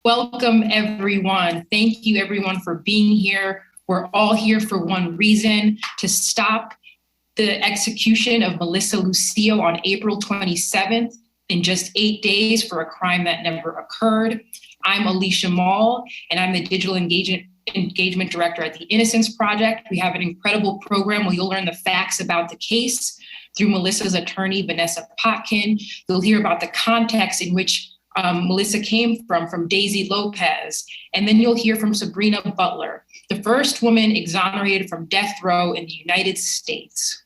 Welcome, everyone. Thank you, everyone, for being here. We're all here for one reason: to stop the execution of Melissa Lucio on April 27th in just 8 days for a crime that never occurred. I'm Alicia Mall, and I'm the Digital Engagement Director at the Innocence Project. We have an incredible program where you'll learn the facts about the case through Melissa's attorney, Vanessa Potkin. You'll hear about the context in which Melissa came from Daisy Lopez. And then you'll hear from Sabrina Butler, the first woman exonerated from death row in the United States.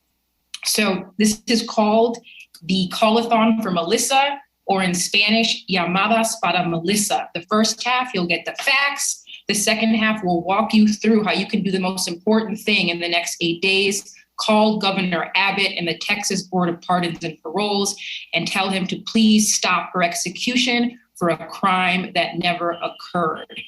So this is called the Call-A-Thon for Melissa, or in Spanish, Llamadas para Melissa. The first half, you'll get the facts. The second half will walk you through how you can do the most important thing in the next 8 days: call Governor Abbott and the Texas Board of Pardons and Paroles and tell him to please stop her execution for a crime that never occurred.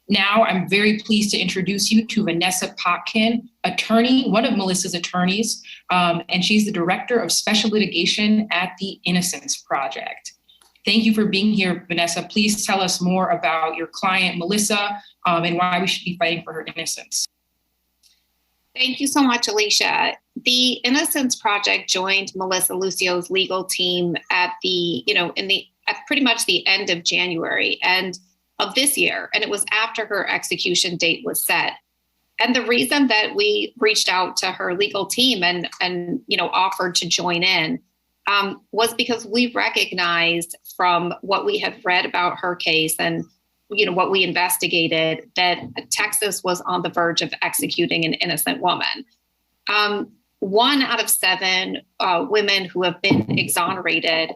Now, I'm very pleased to introduce you to Vanessa Potkin, attorney, one of Melissa's attorneys, and she's the Director of Special Litigation at the Innocence Project. Thank you for being here, Vanessa. Please tell us more about your client, Melissa, and why we should be fighting for her innocence. Thank you so much, Alicia. The Innocence Project joined Melissa Lucio's legal team at pretty much the end of January and of this year, and it was after her execution date was set. And the reason that we reached out to her legal team and offered to join in was because we recognized from what we had read about her case and what we investigated, that Texas was on the verge of executing an innocent woman. 1 out of 7 women who have been exonerated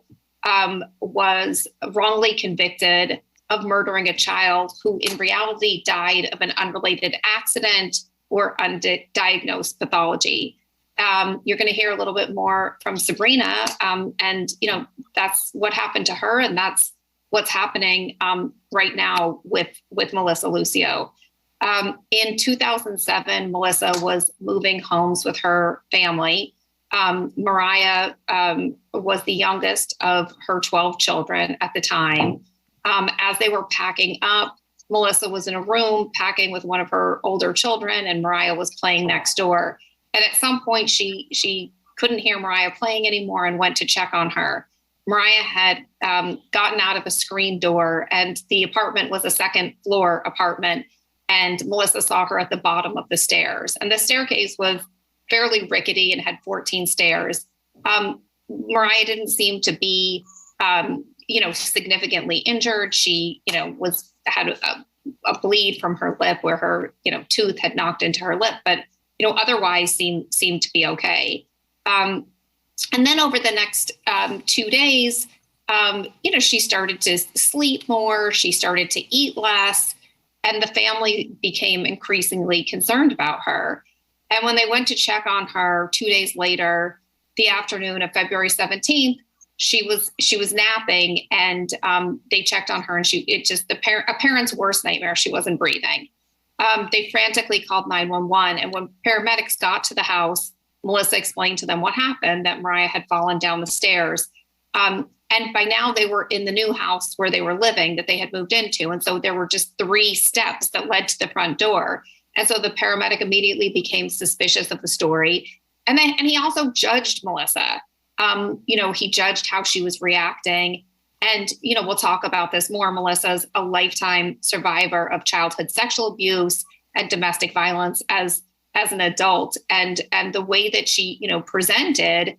was wrongly convicted of murdering a child who in reality died of an unrelated accident or undiagnosed pathology. You're going to hear a little bit more from Sabrina, and that's what happened to her, and that's what's happening right now with Melissa Lucio. In 2007, Melissa was moving homes with her family. Mariah was the youngest of her 12 children at the time. As they were packing up, Melissa was in a room packing with one of her older children, and Mariah was playing next door. And at some point, she couldn't hear Mariah playing anymore and went to check on her. Mariah had gotten out of a screen door, and the apartment was a second floor apartment. And Melissa saw her at the bottom of the stairs. And the staircase was fairly rickety and had 14 stairs. Mariah didn't seem to be, significantly injured. She, had a bleed from her lip where her, tooth had knocked into her lip, but, otherwise seemed to be okay. And then over the next 2 days, she started to sleep more. She started to eat less. And the family became increasingly concerned about her. And when they went to check on her 2 days later, the afternoon of February 17th, she was napping, and they checked on her, and a parent's worst nightmare. She wasn't breathing. They frantically called 911. And when paramedics got to the house, Melissa explained to them what happened, that Mariah had fallen down the stairs. And by now they were in the new house where they were living that they had moved into. And so there were just 3 steps that led to the front door. And so the paramedic immediately became suspicious of the story. And he also judged Melissa. He judged how she was reacting. And, we'll talk about this more. Melissa's a lifetime survivor of childhood sexual abuse and domestic violence as an adult. And the way that she, presented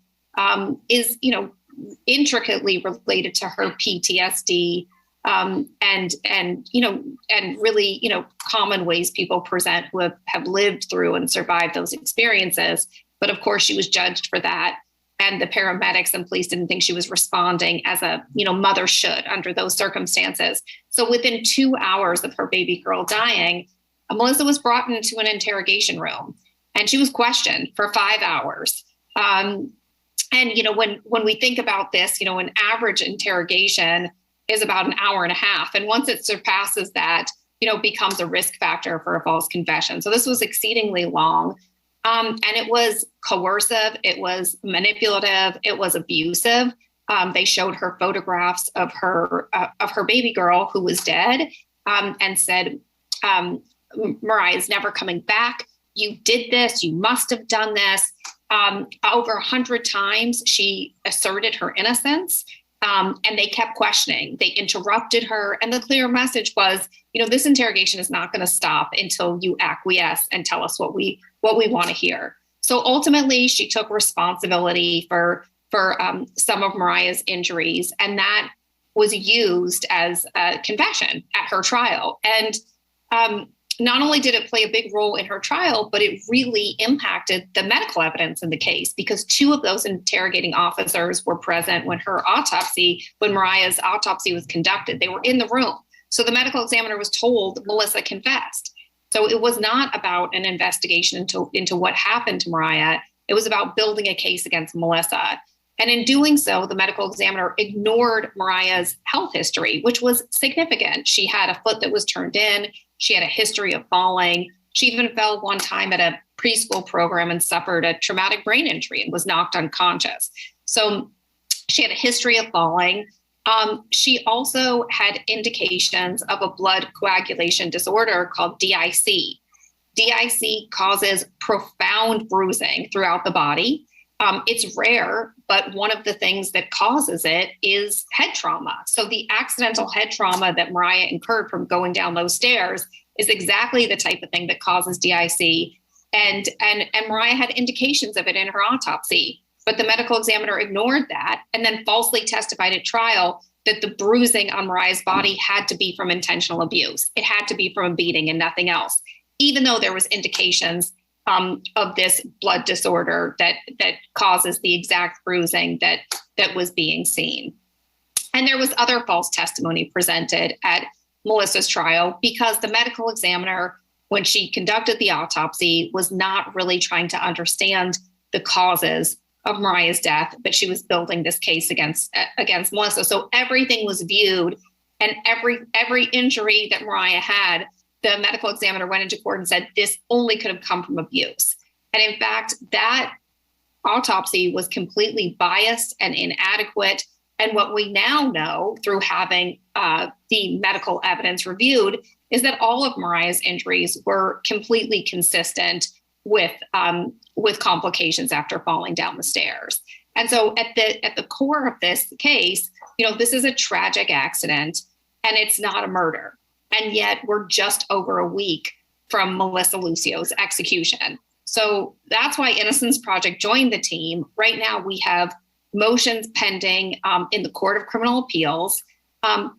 is, intricately related to her PTSD and really, common ways people present who have lived through and survived those experiences. But of course, she was judged for that. And the paramedics and police didn't think she was responding as a, mother should under those circumstances. So within 2 hours of her baby girl dying, Melissa was brought into an interrogation room, and she was questioned for 5 hours. And, when we think about this, an average interrogation is about an hour and a half. And once it surpasses that, becomes a risk factor for a false confession. So this was exceedingly long. And it was coercive. It was manipulative. It was abusive. They showed her photographs of her baby girl who was dead, and said, Mariah's never coming back. You did this. You must have done this. Over 100 times, she asserted her innocence, and they kept questioning. They interrupted her. And the clear message was, this interrogation is not going to stop until you acquiesce and tell us what we want to hear. So ultimately, she took responsibility for some of Mariah's injuries, and that was used as a confession at her trial. And not only did it play a big role in her trial, but it really impacted the medical evidence in the case, because 2 of those interrogating officers were present when Mariah's autopsy was conducted. They were in the room. So the medical examiner was told Melissa confessed. So it was not about an investigation into what happened to Mariah. It was about building a case against Melissa. And in doing so, the medical examiner ignored Mariah's health history, which was significant. She had a foot that was turned in. She had a history of falling. She even fell one time at a preschool program and suffered a traumatic brain injury and was knocked unconscious. So she had a history of falling. She also had indications of a blood coagulation disorder called DIC. DIC causes profound bruising throughout the body. It's rare, but one of the things that causes it is head trauma. So the accidental head trauma that Mariah incurred from going down those stairs is exactly the type of thing that causes DIC. And Mariah had indications of it in her autopsy, but the medical examiner ignored that and then falsely testified at trial that the bruising on Mariah's body had to be from intentional abuse. It had to be from a beating and nothing else, even though there was indications of this blood disorder that causes the exact bruising that was being seen. And there was other false testimony presented at Melissa's trial because the medical examiner, when she conducted the autopsy, was not really trying to understand the causes of Mariah's death, but she was building this case against Melissa. So everything was viewed, and every injury that Mariah had, the medical examiner went into court and said, this only could have come from abuse. And in fact, that autopsy was completely biased and inadequate. And what we now know through having the medical evidence reviewed is that all of Mariah's injuries were completely consistent with complications after falling down the stairs. And so at the core of this case, this is a tragic accident and it's not a murder. And yet we're just over a week from Melissa Lucio's execution. So that's why Innocence Project joined the team. Right now we have motions pending in the Court of Criminal Appeals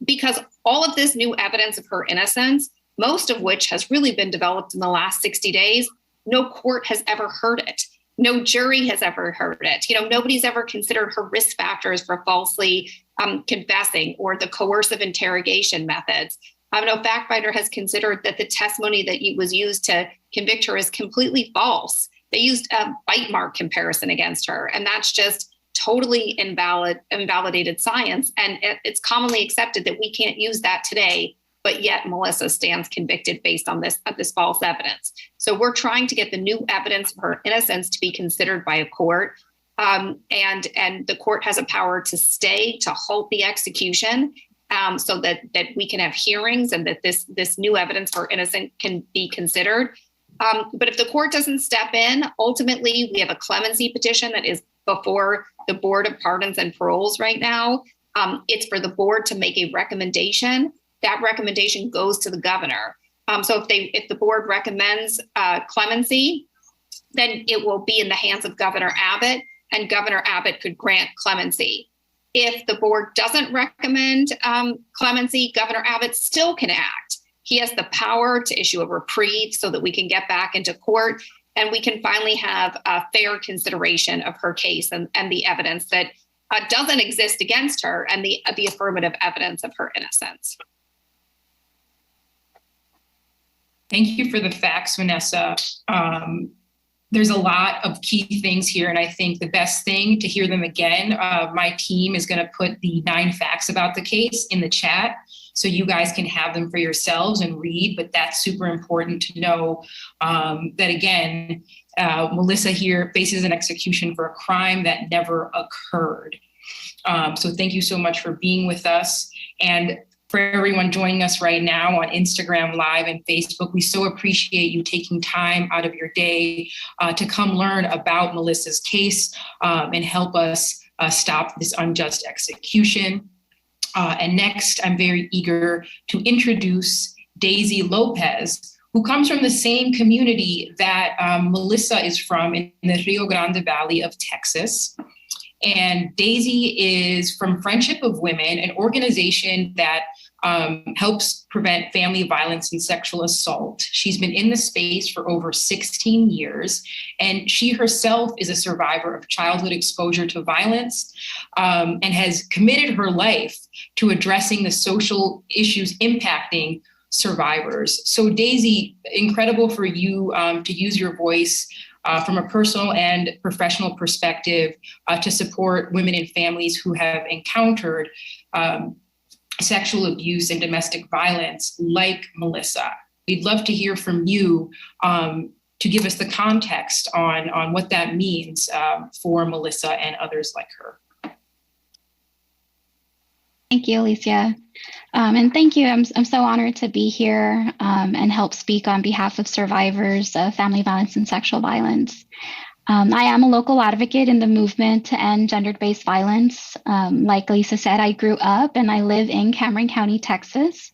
because all of this new evidence of her innocence, most of which has really been developed in the last 60 days, no court has ever heard it. No jury has ever heard it. Nobody's ever considered her risk factors for falsely confessing or the coercive interrogation methods. No fact finder has considered that the testimony that was used to convict her is completely false. They used a bite mark comparison against her, and that's just totally invalidated science. And it's commonly accepted that we can't use that today, but yet Melissa stands convicted based on this false evidence. So we're trying to get the new evidence of her innocence to be considered by a court. And the court has a power to stay, to halt the execution, so that we can have hearings and that this new evidence for innocence can be considered. But if the court doesn't step in, ultimately we have a clemency petition that is before the Board of Pardons and Paroles right now. It's for the board to make a recommendation. That recommendation goes to the governor. So if the board recommends clemency, then it will be in the hands of Governor Abbott, and Governor Abbott could grant clemency. If the board doesn't recommend clemency, Governor Abbott still can act. He has the power to issue a reprieve so that we can get back into court and we can finally have a fair consideration of her case and the evidence that doesn't exist against her and the affirmative evidence of her innocence. Thank you for the facts, Vanessa. There's a lot of key things here, and I think the best thing to hear them again, my team is going to put the 9 facts about the case in the chat so you guys can have them for yourselves and read, but that's super important to know that, again, Melissa here faces an execution for a crime that never occurred. So thank you so much for being with us. And for everyone joining us right now on Instagram Live and Facebook, we so appreciate you taking time out of your day to come learn about Melissa's case and help us stop this unjust execution. And next, I'm very eager to introduce Daisy Lopez, who comes from the same community that Melissa is from in the Rio Grande Valley of Texas. And Daisy is from Friendship of Women, an organization that helps prevent family violence and sexual assault. She's been in the space for over 16 years, and she herself is a survivor of childhood exposure to violence and has committed her life to addressing the social issues impacting survivors. So Daisy, incredible for you to use your voice from a personal and professional perspective to support women and families who have encountered sexual abuse and domestic violence like Melissa. We'd love to hear from you to give us the context on what that means for Melissa and others like her. Thank you, Alicia. And thank you. I'm so honored to be here and help speak on behalf of survivors of family violence and sexual violence. I am a local advocate in the movement to end gender-based violence. Like Lisa said, I grew up and I live in Cameron County, Texas.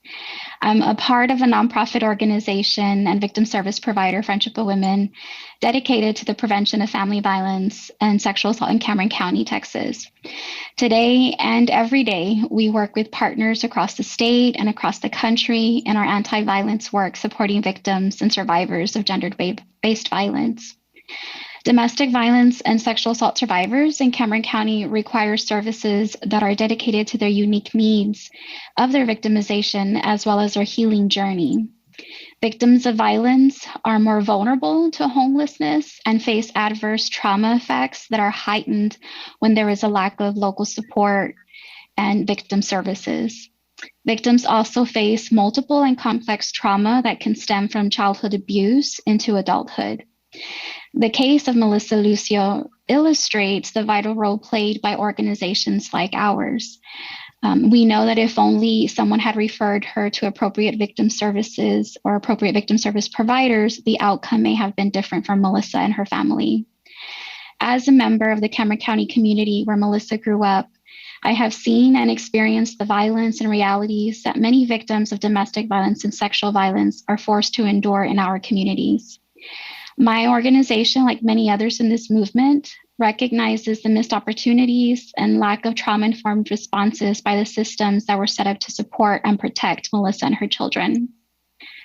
I'm a part of a nonprofit organization and victim service provider, Friendship of Women, dedicated to the prevention of family violence and sexual assault in Cameron County, Texas. Today and every day, we work with partners across the state and across the country in our anti-violence work, supporting victims and survivors of gender-based violence. Domestic violence and sexual assault survivors in Cameron County require services that are dedicated to their unique needs of their victimization as well as their healing journey. Victims of violence are more vulnerable to homelessness and face adverse trauma effects that are heightened when there is a lack of local support and victim services. Victims also face multiple and complex trauma that can stem from childhood abuse into adulthood. The case of Melissa Lucio illustrates the vital role played by organizations like ours. We know that if only someone had referred her to appropriate victim services or appropriate victim service providers, the outcome may have been different for Melissa and her family. As a member of the Cameron County community where Melissa grew up, I have seen and experienced the violence and realities that many victims of domestic violence and sexual violence are forced to endure in our communities. My organization, like many others in this movement, recognizes the missed opportunities and lack of trauma-informed responses by the systems that were set up to support and protect Melissa and her children.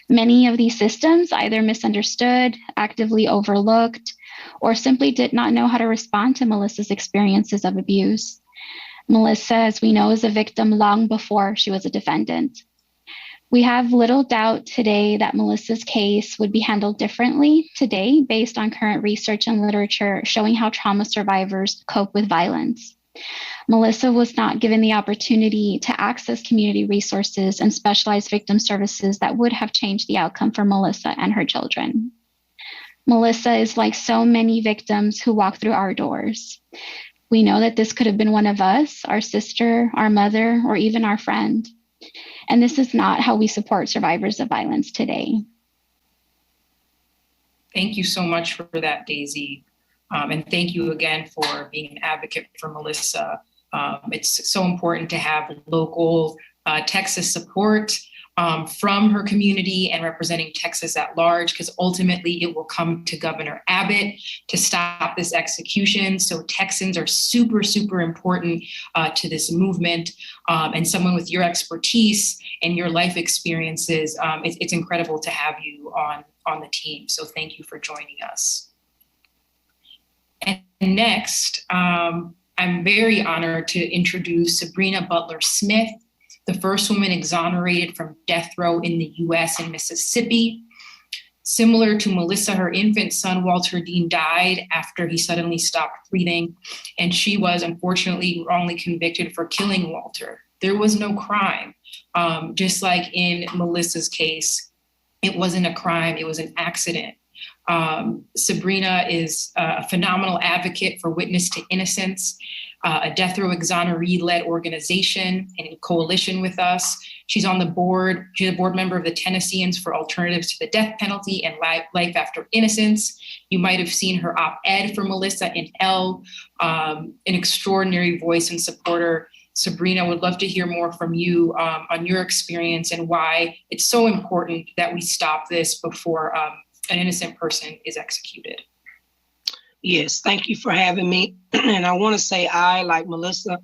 Many of these systems either misunderstood, actively overlooked, or simply did not know how to respond to Melissa's experiences of abuse. Melissa, as we know, is a victim long before she was a defendant. We have little doubt today that Melissa's case would be handled differently today based on current research and literature showing how trauma survivors cope with violence. Melissa was not given the opportunity to access community resources and specialized victim services that would have changed the outcome for Melissa and her children. Melissa is like so many victims who walk through our doors. We know that this could have been one of us, our sister, our mother, or even our friend. And this is not how we support survivors of violence today. Thank you so much for that, Daisy. And thank you again for being an advocate for Melissa. It's so important to have local Texas support from her community and representing Texas at large, because ultimately it will come to Governor Abbott to stop this execution. So Texans are super, super important to this movement. And someone with your expertise and your life experiences, it's incredible to have you on the team. So thank you for joining us. And next, I'm very honored to introduce Sabrina Butler Smith, the first woman exonerated from death row in the US and Mississippi. Similar to Melissa, her infant son, Walter Dean, died after he suddenly stopped breathing, and she was unfortunately wrongly convicted for killing Walter. There was no crime. Just like in Melissa's case, it wasn't a crime, it was an accident. Sabrina is a phenomenal advocate for witness to innocence. a death row exoneree-led organization and in coalition with us. She's on the board. She's a board member of the Tennesseans for Alternatives to the Death Penalty and Life After Innocence. You might have seen her op-ed for Melissa in Elle, an extraordinary voice and supporter. Sabrina, would love to hear more from you on your experience and why it's so important that we stop this before an innocent person is executed. Yes, thank you for having me. And I want to say I, like Melissa,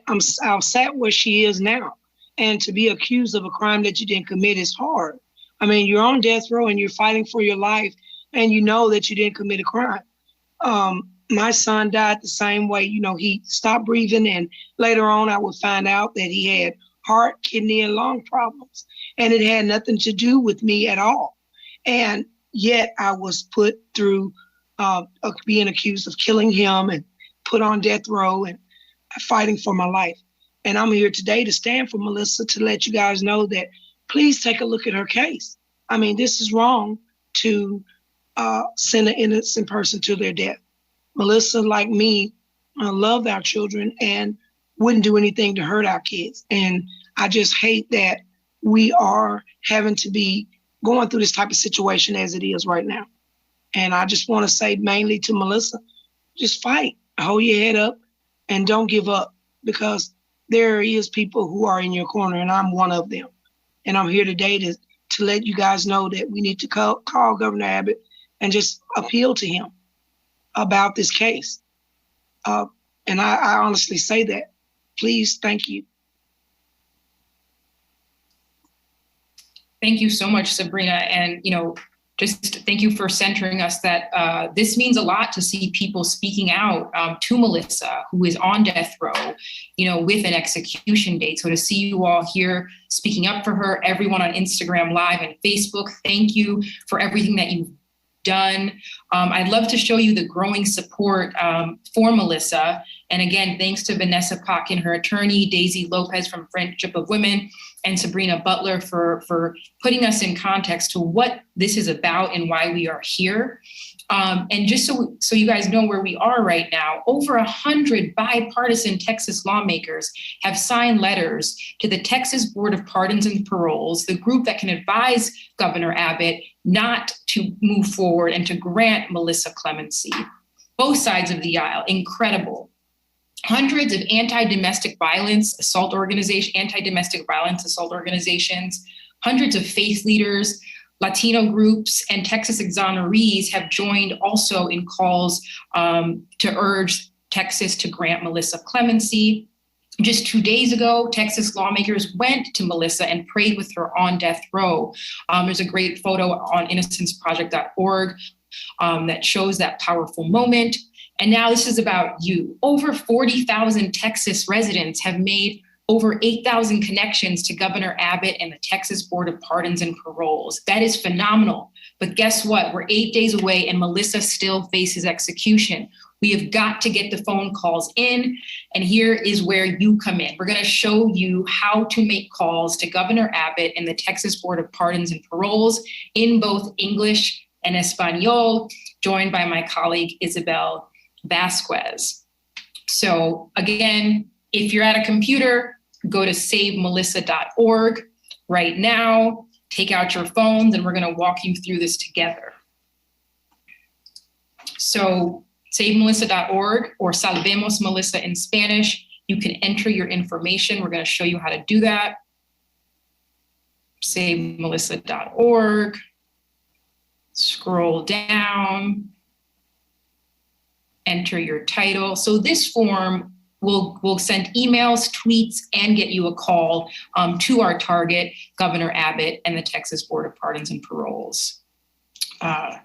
I'm sat where she is now. And to be accused of a crime that you didn't commit is hard. I mean, you're on death row and you're fighting for your life and you know that you didn't commit a crime. My son died the same way. You know, he stopped breathing, and later on I would find out that he had heart, kidney, and lung problems. And it had nothing to do with me at all. And yet I was put through being accused of killing him and put on death row and fighting for my life. And I'm here today to stand for Melissa to let you guys know that please take a look at her case. I mean, this is wrong to send an innocent person to their death. Melissa, like me, loved our children and wouldn't do anything to hurt our kids. And I just hate that we are having to be going through this type of situation as it is right now. And I just want to say mainly to Melissa, just fight, hold your head up, and don't give up, because there is people who are in your corner, and I'm one of them. And I'm here today to let you guys know that we need to call Governor Abbott and just appeal to him about this case. And I honestly say that. Please, thank you. Thank you so much, Sabrina. And, just thank you for centering us that this means a lot to see people speaking out to Melissa, who is on death row, with an execution date. So to see you all here speaking up for her, everyone on Instagram Live and Facebook, thank you for everything that you've done. I'd love to show you the growing support for Melissa. And again, thanks to Vanessa Potkin, her attorney, Daisy Lopez from Friendship of Women, and Sabrina Butler for putting us in context to what this is about and why we are here. And just so you guys know where we are right now, over 100 bipartisan Texas lawmakers have signed letters to the Texas Board of Pardons and Paroles, the group that can advise Governor Abbott not to move forward and to grant Melissa clemency. Both sides of the aisle, incredible. Hundreds of anti-domestic violence assault organizations, hundreds of faith leaders, Latino groups, and Texas exonerees have joined also in calls to urge Texas to grant Melissa clemency. Just 2 days ago, Texas lawmakers went to Melissa and prayed with her on death row. There's a great photo on innocenceproject.org that shows that powerful moment. And now this is about you. Over 40,000 Texas residents have made over 8,000 connections to Governor Abbott and the Texas Board of Pardons and Paroles. That is phenomenal. But guess what? We're 8 days away and Melissa still faces execution. We have got to get the phone calls in. And here is where you come in. We're going to show you how to make calls to Governor Abbott and the Texas Board of Pardons and Paroles in both English and Espanol, joined by my colleague, Isabel Vasquez. So again, if you're at a computer, go to savemelissa.org right now, take out your phones, and we're going to walk you through this together. So savemelissa.org, or Salvemos Melissa in Spanish, you can enter your information. We're going to show you how to do that. Savemelissa.org, scroll down, enter your title. So this form will send emails, tweets, and get you a call to our target, Governor Abbott and the Texas Board of Pardons and Paroles. We're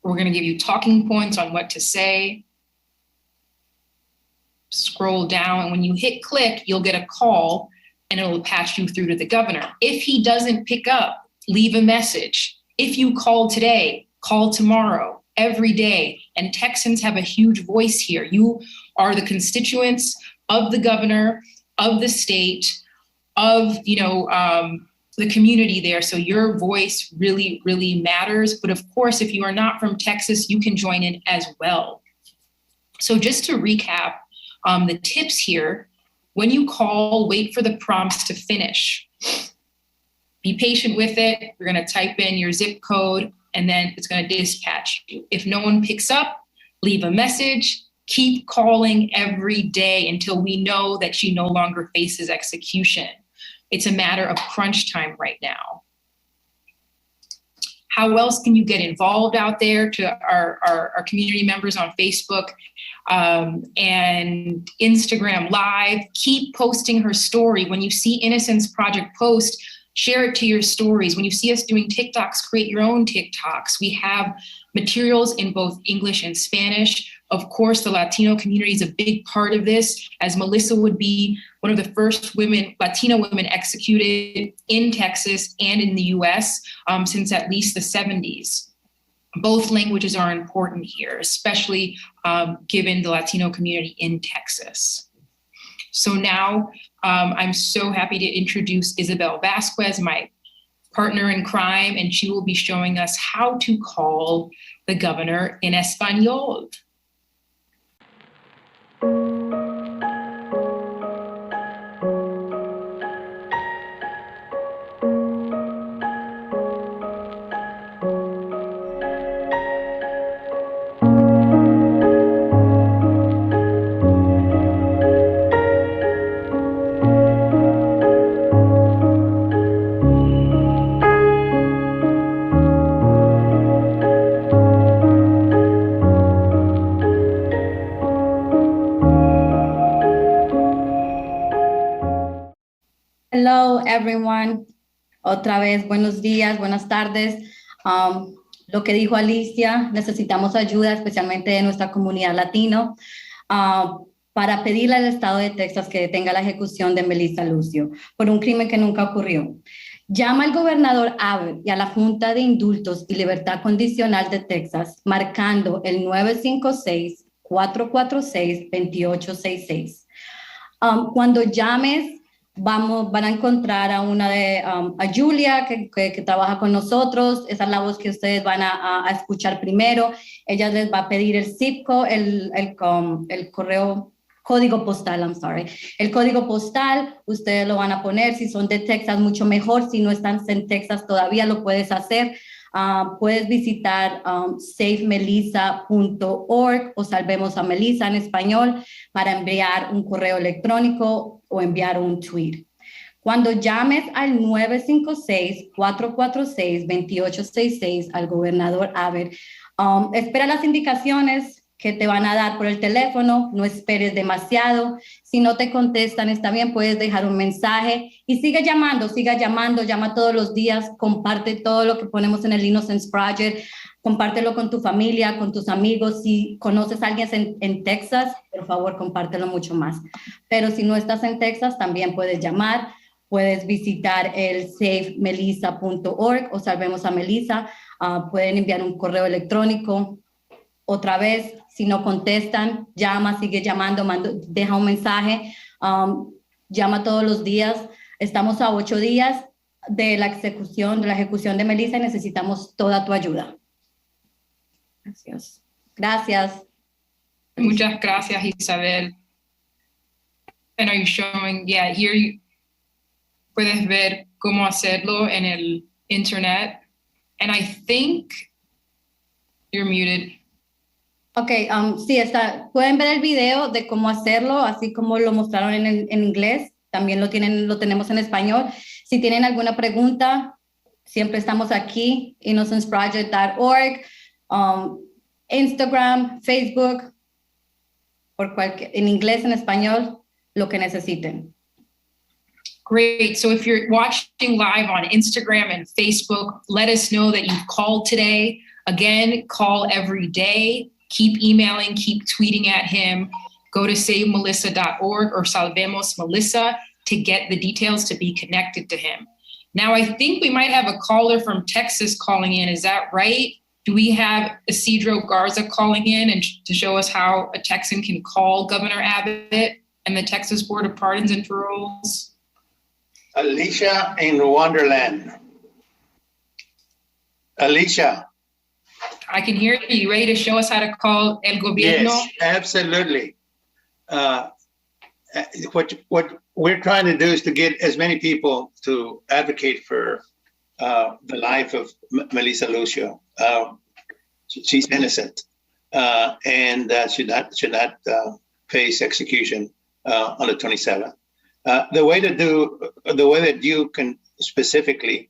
going to give you talking points on what to say. Scroll down, and when you hit click, you'll get a call, and it'll patch you through to the governor. If he doesn't pick up, leave a message. If you call today, call tomorrow, every day. And Texans have a huge voice here. You are the constituents of the governor, of the state, of the community there. So your voice really, really matters. But of course, if you are not from Texas, you can join in as well. So just to recap the tips here, when you call, wait for the prompts to finish. Be patient with it. You're going to type in your zip code, and then it's going to dispatch you. If no one picks up, leave a message. Keep calling every day until we know that she no longer faces execution. It's a matter of crunch time right now. How else can you get involved out there? To our community members on Facebook and Instagram Live, keep posting her story. When you see Innocence Project post, share it to your stories. When you see us doing TikToks, create your own TikToks. We have materials in both English and Spanish. Of course, the Latino community is a big part of this, as Melissa would be one of the first Latino women executed in Texas and in the US since at least the 70s. Both languages are important here, especially given the Latino community in Texas. So now I'm so happy to introduce Isabel Vasquez, my partner in crime, and she will be showing us how to call the governor in Espanol. Hello, everyone. Otra vez, buenos días, buenas tardes. Lo que dijo Alicia, necesitamos ayuda, especialmente de nuestra comunidad latino, para pedirle al Estado de Texas que detenga la ejecución de Melissa Lucio por un crimen que nunca ocurrió. Llama al gobernador Abbott y a la Junta de Indultos y Libertad Condicional de Texas, marcando el 956-446-2866. Cuando llames, van a encontrar a a Julia, que trabaja con nosotros. Esa es la voz que ustedes van a escuchar primero. Ella les va a pedir el zip code, el código postal, el código postal. Ustedes lo van a poner. Si son de Texas, mucho mejor. Si no están en Texas todavía, lo puedes hacer. Puedes visitar safemelissa.org o Salvemos a Melissa en español para enviar un correo electrónico o enviar un tweet. Cuando llames al 956-446-2866 al gobernador Abbott, espera las indicaciones que te van a dar por el teléfono. No esperes demasiado. Si no te contestan, está bien, puedes dejar un mensaje y sigue llamando, llama todos los días, comparte todo lo que ponemos en el Innocence Project, compártelo con tu familia, con tus amigos. Si conoces a alguien en Texas, por favor, compártelo mucho más. Pero si no estás en Texas, también puedes llamar, puedes visitar el safemelissa.org o Salvemos a Melissa, pueden enviar un correo electrónico. Otra vez, si no contestan, llama, sigue llamando, deja un mensaje, llama todos los días. Estamos a 8 días de la ejecución de Melissa y necesitamos toda tu ayuda. Gracias. Muchas gracias, Isabel. And are you showing, yeah, here puedes ver cómo hacerlo en el internet. And I think you're muted. Ok, sí, pueden ver el video de cómo hacerlo, así como lo mostraron en inglés. También lo tenemos en español. Si tienen alguna pregunta, siempre estamos aquí, innocenceproject.org, Instagram, Facebook, en inglés, en español, lo que necesiten. Great. So if you're watching live on Instagram and Facebook, let us know that you've called today. Again, call every day. Keep emailing, keep tweeting at him. Go to savemelissa.org or Salvemos Melissa to get the details to be connected to him. Now, I think we might have a caller from Texas calling in. Is that right? Do we have Isidro Garza calling in and to show us how a Texan can call Governor Abbott and the Texas Board of Pardons and Paroles? Alicia in Wonderland. Alicia. I can hear you. You ready to show us how to call El Gobierno? Yes, absolutely. What we're trying to do is to get as many people to advocate for the life of Melissa Lucio. She's innocent and should not face execution on the 27th. The way that you can specifically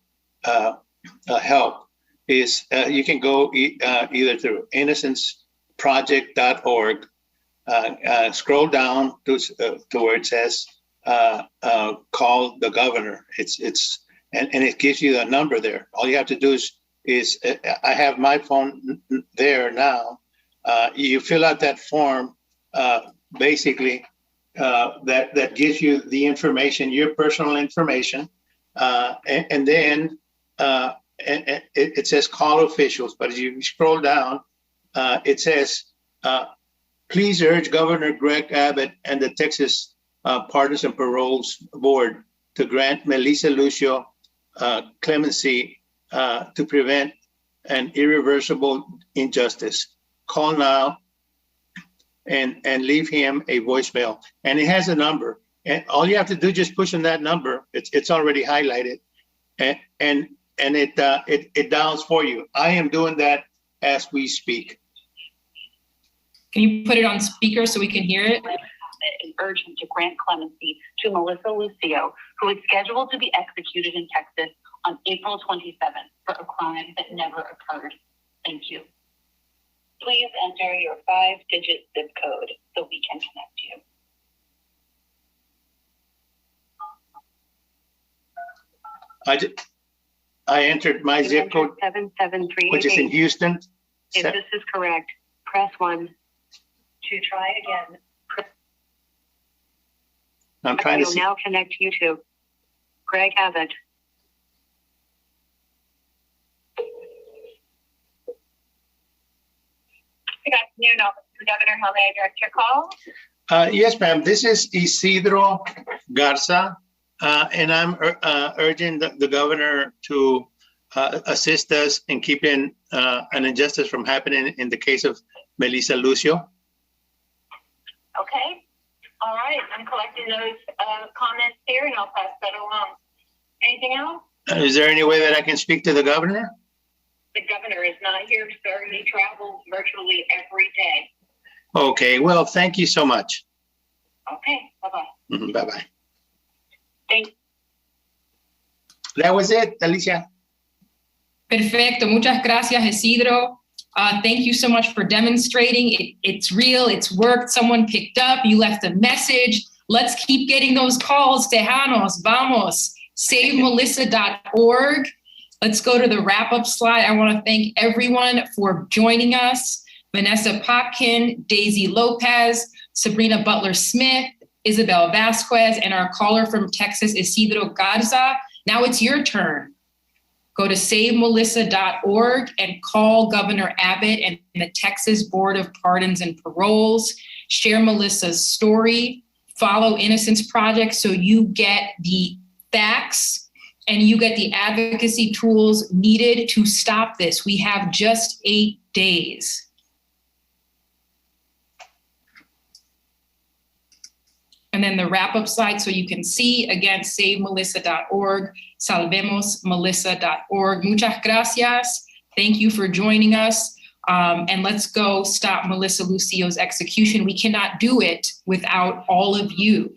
help is you can go either through innocenceproject.org, scroll down to where it says call the governor. And it gives you a number there. All you have to do is I have my phone there now. You fill out that form, basically that gives you the information, your personal information, and then it says call officials. But as you scroll down, it says please urge Governor Greg Abbott and the Texas Pardons and Paroles Board to grant Melissa Lucio clemency to prevent an irreversible injustice. Call now and leave him a voicemail. And it has a number. And all you have to do is just push on that number. It's already highlighted. And it dials for you. I am doing that as we speak. Can you put it on speaker so we can hear it? And urge him to grant clemency to Melissa Lucio, who is scheduled to be executed in Texas on April 27th for a crime that never occurred. Thank you. Please enter your 5-digit zip code so we can connect you. I entered my zip code, 773, which is in Houston. If this is correct, press 1. To try again, I'm trying to will see. now connect you to Greg Abbott. Good afternoon, Officer Governor. How may I direct your call? Yes, ma'am. This is Isidro Garza, and I'm urging the governor to assist us in keeping an injustice from happening in the case of Melissa Lucio. Okay. All right. I'm collecting those comments here, and I'll pass that along. Anything else? Is there any way that I can speak to the governor? The governor is not here, sir. He travels virtually every day. Okay. Well, thank you so much. Okay. Bye-bye. Bye-bye. Thanks. That was it, Alicia. Perfecto. Muchas gracias, Isidro. Thank you so much for demonstrating. It's real. It's worked. Someone picked up. You left a message. Let's keep getting those calls. Tejanos, vamos. SaveMelissa.org. Let's go to the wrap-up slide. I want to thank everyone for joining us. Vanessa Popkin, Daisy Lopez, Sabrina Butler-Smith, Isabel Vasquez, and our caller from Texas, Isidro Garza. Now it's your turn. Go to SaveMelissa.org and call Governor Abbott and the Texas Board of Pardons and Paroles. Share Melissa's story. Follow Innocence Project so you get the facts and you get the advocacy tools needed to stop this. We have just 8 days. And then the wrap-up slide so you can see, again, SaveMelissa.org, SalvemosMelissa.org. Muchas gracias. Thank you for joining us. And let's go stop Melissa Lucio's execution. We cannot do it without all of you.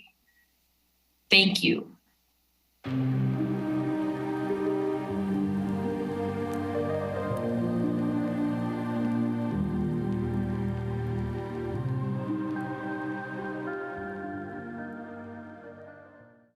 Thank you.